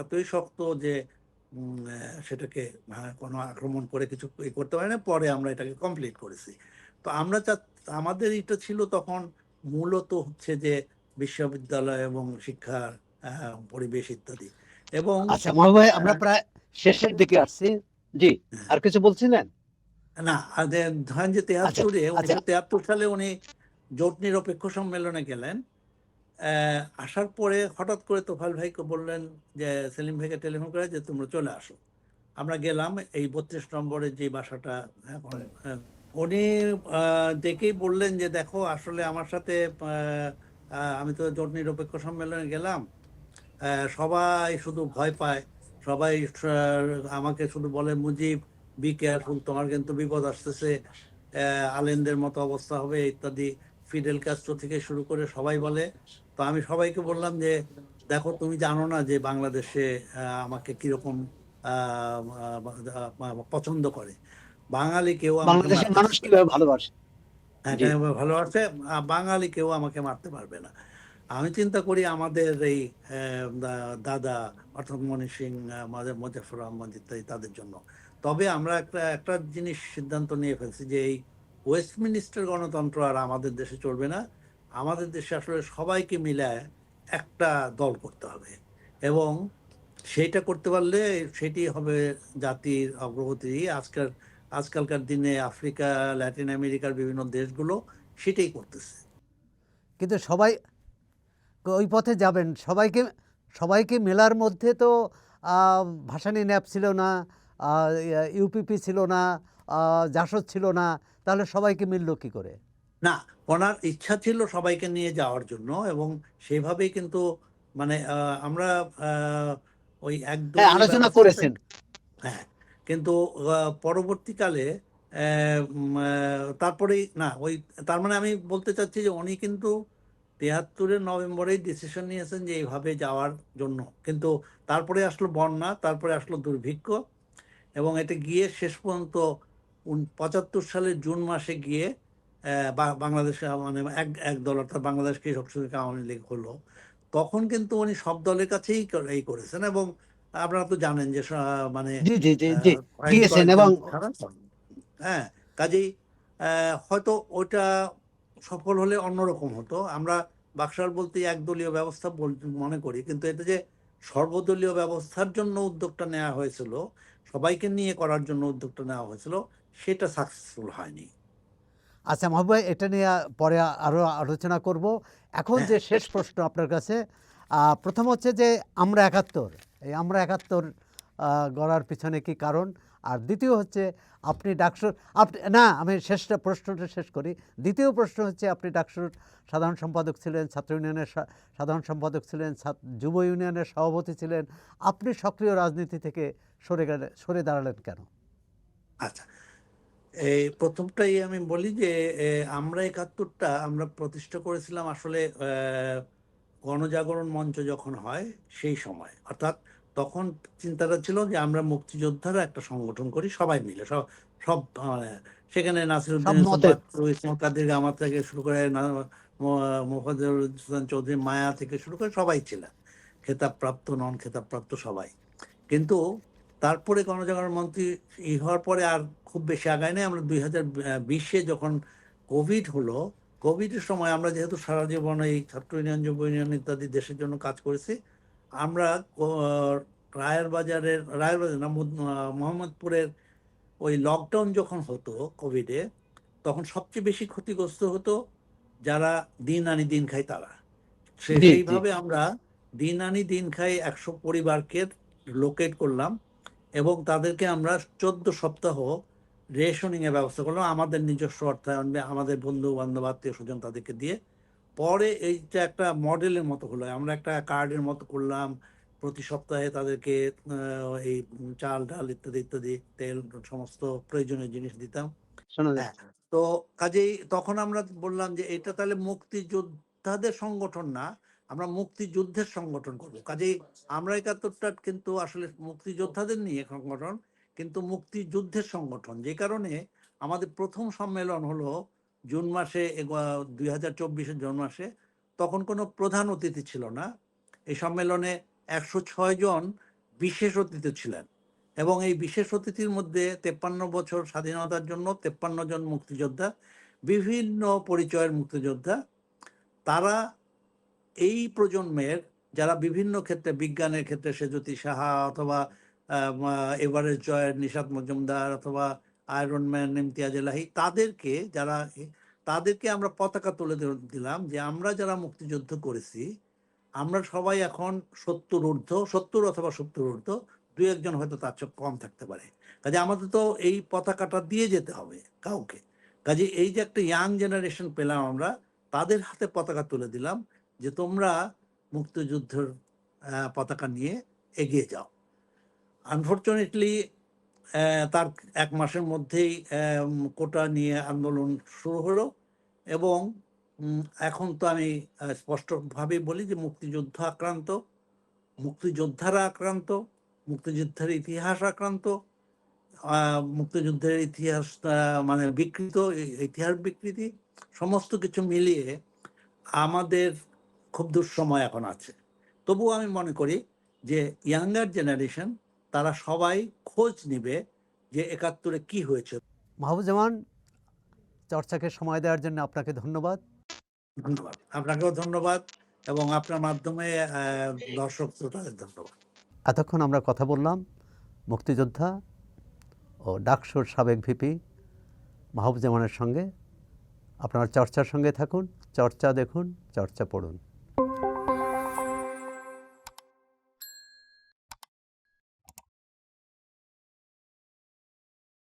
এতই শক্ত যে সেটাকে কোনো আক্রমণ করে কিছু করতে পারে না। পরে আমরা এটাকে কমপ্লিট করেছি। তো আমরা আমাদের এটা ছিল তখন মূলত হচ্ছে যে বিশ্ববিদ্যালয় এবং শিক্ষার পরিবেশ ইত্যাদি। এবং আচ্ছা মহান ভাই, আমরা আহ, প্রায় শেষের দিকে আসছি। জি, আর কিছু বলছিলেন? না, ধরেন যে আচ্ছা ৭৩-এ আচ্ছা ১৯৭৩ সালে উনি জোট নিরপেক্ষ সম্মেলনে গেলেন। আসার পরে হঠাৎ করে তোফায়েল ভাইকে বললেন যে, সেলিম ভাইকে টেলিফোন করে যে তোমরা চলে আসো। আমরা গেলাম এই ৩২ নম্বরের যে বাসাটা এখন। উনি দেখেই বললেন যে দেখো, আসলে আমার সাথে আমি তো জোট নিরপেক্ষ সম্মেলনে গেলাম, সবাই শুধু ভয় পায়, সবাই আমাকে শুধু বলে মুজিব বি কেয়ারফুল, তোমার কিন্তু বিপদ আসতেছে, আলেনদের মতো অবস্থা হবে ইত্যাদি। ফিডেল কাস্ট্রো থেকে শুরু করে সবাই বলে। তো আমি সবাইকে বললাম যে দেখো, তুমি জানো না যে বাংলাদেশে আমাকে কিরকম পছন্দ করে। বাঙালি কেউ আমাকে বাংলাদেশের মারতে মানুষ পারবে না। কিভাবে ভালোবাসে। হ্যাঁ, জি ভালোবাসে। বাঙালি কেউ আমাকে মারতে পারবে না। আমি চিন্তা করি আমাদের এই দাদা অর্থাৎ মনি সিং, আমাদের মোজাফর আহমদ ইত্যাদি তাদের জন্য। তবে আমরা একটা একটা জিনিস সিদ্ধান্ত নিয়ে ফেলছি যে এই ওয়েস্টমিনিস্টার গণতন্ত্র আর আমাদের দেশে চলবে না। আমাদের দেশে আসলে সবাইকে মিলায় একটা দল করতে হবে, এবং সেইটা করতে পারলে সেটি হবে জাতির অগ্রগতি। আজকালকার দিনে আফ্রিকা, ল্যাটিন আমেরিকার বিভিন্ন দেশগুলো সেটাই করতেছে। কিন্তু সবাই ওই পথে যাবেন, সবাইকে সবাইকে মেলার মধ্যে তো ভাসানী ন্যাপ ছিল না, ইউপিপি ছিল না, জাসদ ছিল না, তাহলে সবাইকে মিলল কি করে? না, ওনার ইচ্ছা ছিল সবাইকে নিয়ে যাওয়ার জন্য, এবং সেইভাবেই কিন্তু মানে আমরা ওই হ্যাঁ, একদলীয় আলোচনা ব্যবস্থাটা। করেছেন। হ্যাঁ, কিন্তু পরবর্তীকালে তারপরেই না ওই, তার মানে আমি বলতে চাচ্ছি যে উনি কিন্তু ৭৩-এর নভেম্বরেই ডিসিশন নিয়েছেন যে এইভাবে যাওয়ার জন্য। কিন্তু তারপরে আসলো বন্যা, তারপরে আসলো দুর্ভিক্ষ, এবং এটা গিয়ে শেষ পর্যন্ত ৭৫ সালের জুন মাসে গিয়ে বাংলাদেশে মানে এক এক দল অর্থাৎ বাংলাদেশ কৃষক শ্রমিক আওয়ামী লীগ হলো। তখন কিন্তু উনি সব দলের কাছেই এই করেছেন, এবং আপনারা তো জানেন যে মানে জি জি জি জি গিয়েছেন কয়েকজন এবং ছাড়া। হ্যাঁ, কাজেই হয়তো ওইটা সফল হলে অন্যরকম হতো। আমরা বাকশাল বলতে একদলীয় ব্যবস্থা মনে করি, কিন্তু এটা যে সর্বদলীয় ব্যবস্থার জন্য উদ্যোগটা নেওয়া হয়েছিল, সবাইকে নিয়ে করার জন্য উদ্যোগটা নেওয়া হয়েছিল, সেটা সাকসেসফুল হয়নি। আচ্ছা মাহবুব ভাই, এটা নিয়ে পরে আরও আলোচনা করব। এখন হ্যাঁ, যে শেষ প্রশ্ন আপনার কাছে, প্রথম হচ্ছে যে আমরা একাত্তর, এই আমরা একাত্তর গড়ার পিছনে কি কারণ? আর দ্বিতীয় হচ্ছে আপনি ডাকসুর, আপনি না, আমি প্রশ্নটা শেষ করি। দ্বিতীয় প্রশ্ন হচ্ছে আপনি ডাকসুর সাধারণ সম্পাদক ছিলেন, ছাত্র ইউনিয়নের সাধারণ সম্পাদক ছিলেন, যুব ইউনিয়নের সভাপতি ছিলেন, আপনি সক্রিয় রাজনীতি থেকে সরে দাঁড়ালেন কেন? আচ্ছা, এই প্রথমটাই আমি বলি যে আমরা একাত্তরটা আমরা প্রতিষ্ঠা করেছিলাম আসলে গণজাগরণ মঞ্চ যখন হয় সেই সময়। অর্থাৎ তখন চিন্তাটা ছিল যে আমরা মুক্তিযোদ্ধারা একটা সংগঠন করি সবাই মিলে, সব সব সেখানে নাসিরউদ্দিন সব ইসলাম মতের। পাত্র, ইসমাইল কাদের গামাত থেকে শুরু করে মোফাজ্জল হোসেন চৌধুরী মায়া থেকে শুরু করে সবাই ছিলেন, খেতাবপ্রাপ্ত নন খেতাবপ্রাপ্ত সবাই। কিন্তু তারপরে গণজাগরণ মন্ত্রী হওয়ার পরে আর খুব বেশি আগায় নাই। আমরা 2020-এ যখন কোভিড হলো, কোভিডের সময় আমরা যেহেতু সারা জীবন এই ছাত্র ইউনিয়ন, যুব ইউনিয়ন ইত্যাদি দেশের জন্য কাজ করেছি, আমরা রায়ের বাজার না, মোহাম্মদপুরের ওই লকডাউন যখন হতো কোভিডে, তখন সবচেয়ে বেশি ক্ষতিগ্রস্ত হতো যারা দিন আনি দিন খায় তারা। জি জি সেইভাবে আমরা দিন আনি দিন খাই 100 পরিবারকে লোকেট করলাম, এবং তাদেরকে আমরা 14 সপ্তাহ রেশনিং এর ব্যবস্থা করলাম আমাদের নিজস্ব অর্থায়ন, আমাদের বন্ধু বান্ধব আত্মীয় স্বজন তাদেরকে দিয়ে। পরে এইটা একটা মডেলের মতো হলো, আমরা একটা কার্ডের মতো করলাম। প্রতি সপ্তাহে তাদেরকে এই চাল ডাল ইত্যাদি ইত্যাদি, তেল, সমস্ত প্রয়োজনীয় জিনিস দিতাম। শোনা হ্যাঁ, যাচ্ছে। তো কাজেই তখন আমরা বললাম যে এটা তাহলে মুক্তিযোদ্ধাদের সংগঠন না, আমরা মুক্তিযুদ্ধের সংগঠন করব। কাজেই আমরা ৭১টা কিন্তু আসলে মুক্তিযোদ্ধাদের নিয়ে সংগঠন, কিন্তু মুক্তিযুদ্ধের সংগঠন। যে কারণে আমাদের প্রথম সম্মেলন হলো জুন মাসে ২০২৪ জুন মাসে। তখন কোনো প্রধান অতিথি ছিল না। এই সম্মেলনে ১০৬ জন বিশেষ অতিথি ছিলেন এবং এই বিশেষ অতিথির মধ্যে ৫৩ বছর স্বাধীনতার জন্য ৫৩ জন মুক্তিযোদ্ধা, বিভিন্ন পরিচয়ের মুক্তিযোদ্ধা। তারা এই প্রজন্মের যারা বিভিন্ন ক্ষেত্রে, বিজ্ঞানের ক্ষেত্রে সেজুতি সাহা অথবা এভারেস্ট জয়ের নিশাত মজুমদার অথবা আয়রন ম্যান ইমতিয়াজ এলাহি, তাদেরকে আমরা পতাকা তুলে দিলাম যে আমরা যারা মুক্তিযুদ্ধ করেছি আমরা সবাই এখন ৭০ অথবা ৭০ ঊর্ধ্ব, দুই একজন হয়তো তার চেয়ে কম থাকতে পারে। কাজে আমাদের তো এই পতাকাটা দিয়ে যেতে হবে কাউকে। কাজে এই যে একটা ইয়াং জেনারেশন পেলাম আমরা, তাদের হাতে পতাকা তুলে দিলাম যে তোমরা মুক্তিযুদ্ধের পতাকা নিয়ে এগিয়ে যাও। আনফর্চুনেটলি তার ১ মাসের মধ্যেই কোটা নিয়ে আন্দোলন শুরু হলো এবং এখন তো আমি স্পষ্টভাবে বলি যে মুক্তিযুদ্ধ আক্রান্ত, মুক্তিযোদ্ধারা আক্রান্ত, মুক্তিযুদ্ধের ইতিহাস আক্রান্ত, মুক্তিযুদ্ধের ইতিহাস মানে বিকৃত, ইতিহাস বিকৃতি, সমস্ত কিছু মিলিয়ে আমাদের খুব দুঃসময় এখন আছে। তবুও আমি মনে করি যে ইয়াঙ্গার জেনারেশন তারা সবাই খোঁজ নিবে যে ৭১-এ কি হয়েছে। মাহবুজ্জামান, চর্চাকে সময় দেওয়ার জন্য আপনাকে ধন্যবাদ। ধন্যবাদ, আপনাকেও ধন্যবাদ এবং আপনার মাধ্যমে দর্শক শ্রোতাদের ধন্যবাদ। এতক্ষণ আমরা কথা বললাম মুক্তিযোদ্ধা ও ডাকসুর সাবেক ভিপি মাহবুজ্জামানের সঙ্গে। আপনার চর্চার সঙ্গে থাকুন, চর্চা দেখুন, চর্চা পড়ুন।